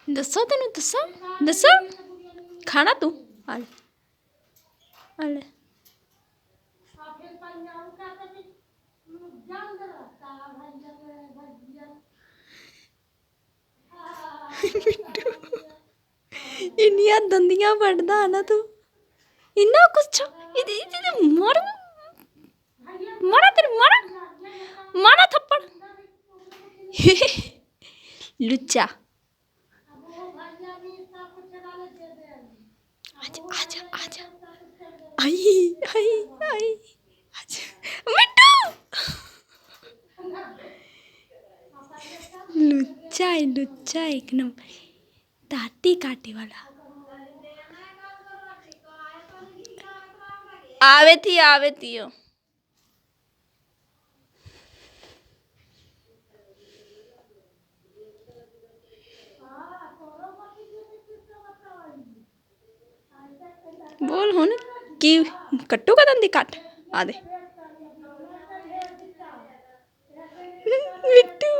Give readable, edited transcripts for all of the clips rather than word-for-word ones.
दसो तेन दसा दसा खाना तू आ ले इन्नियां दंदियां पढ़दा ना तू इन्ना कुछ मार मारा तेरे मारा मारा थप्पड़ लुच्चा आजा आजा आजा आई आई आई आजा मिट्टू लुच्चा एक नंबर दाती काटे वाला आवे थी बोल हुन की कट्टू का दंदी कट आ दे मिट्टू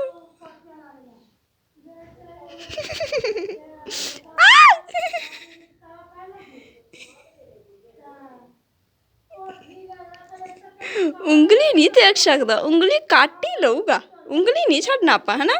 ਉਂਗਲੀ नहीं देख सकता ਉਂਗਲੀ ਕੱਟ ही लऊगा ਉਂਗਲੀ नहीं छड्डना आपां है ना।